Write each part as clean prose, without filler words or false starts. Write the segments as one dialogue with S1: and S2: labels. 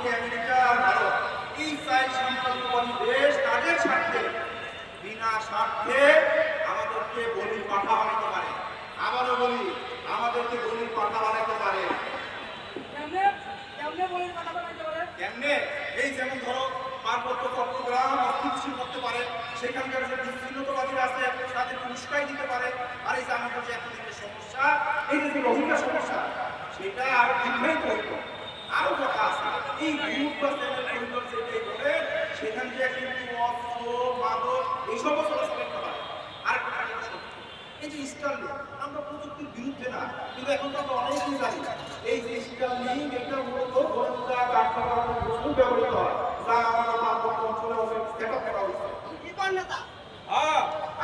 S1: যে আমেরিকা আর ভারত এই চাই সাম্রাজ্যবাদী দেশ তাদের স্বার্থে বিনা স্বার্থে আমাদেরকে বলির পাঠা বানাতে পারে। আবারও বলি, আমাদেরকে বলির পাঠা বানাতে পারে। কেমনে? এই যেমন ধরো পার্বত্য চট্টগ্রাম অস্থিতিশীল করতে পারে, সেখানকার যে বিচ্ছিন্নতাবাদী আছে তাদেরকে উস্কাই দিতে পারে। আর এই যে আমাদের যে এতদিনের সমস্যা, এই যে রোহিঙ্গা সমস্যা, সেটা আরো দীর্ঘায়িত হইত। আরো কথা আছে, এই গ্রুপ বা চ্যানেল পরিবার যেটাই বলে সেখান থেকে কিন্তু অস্ত্র মাদক এইসবও চলাচল করতে পারে। আরেকটা কথা সত্য, এই যে স্টারলিং, আমরা প্রযুক্তির বিরুদ্ধে না, কিন্তু এখন তো আমরা অনেকেই জানি এই যে স্টারলিং এটা মূলত গোয়েন্দা কার্যক্রমের জন্য ব্যবহৃত হয়, যা আমাদের পার্বত্য অঞ্চলে সেট আপ করা হয়েছে।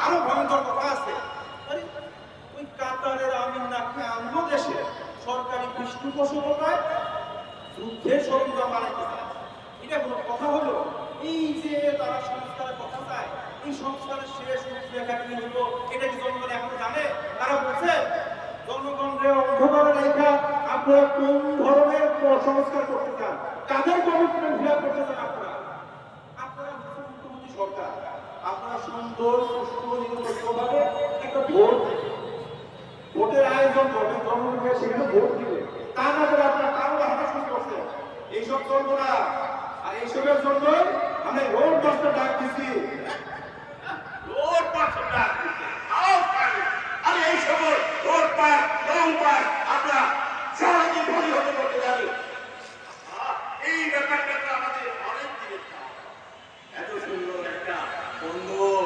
S1: আরো ভয়ঙ্কর কথা আছে, ওই কাতারের আমির নাকি অন্য দেশে সরকারি পৃষ্ঠপোষকতায় যুদ্ধের সরঞ্জাম বানাইতে চায়। এটা কোনো কথা হলো? এই যে তারা সংস্কারের কথা চায়, এই সংস্কারের শেষ রূপরেখা কি হলো এটা কি জনগণ এখনো জানে? তারা বলছে জনগণের অন্ধকারে রেখা আপনারা কোন ধরনের সংস্কার করতে চান, কাদের কমিটমেন্ট ফিল করতে চান? আপনারা আপনারা মুখ্যমন্ত্রী সরকার, আপনারা সুন্দর সুষ্ঠু নিরপেক্ষভাবে একটা ভোটের আয়োজন করবেন, জনগণকে সেখানে ভোট দিবে। তা না করে আপনারা কারো হাতে শুরু করছেন, এইসব চলবো না। আর এইসবের জন্য আমরা রোড মাস্টার ডাক দিচ্ছি, রোড মাস্টার ডাক দিচ্ছি। আর এই সময় রোড পার রং পার আমরা সহজে পরিহত করতে জানি। এই ব্যাপারটা আমাদের অনেক দিনের এত সুন্দর একটা বন্দর,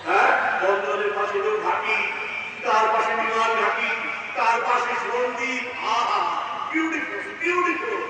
S1: হ্যাঁ, বন্দরের পাশে তো ঘাটি, তার পাশে বিমান ঘাটি, তার পাশে সন্দীপ, আহা বিউটিফুল বিউটিফুল।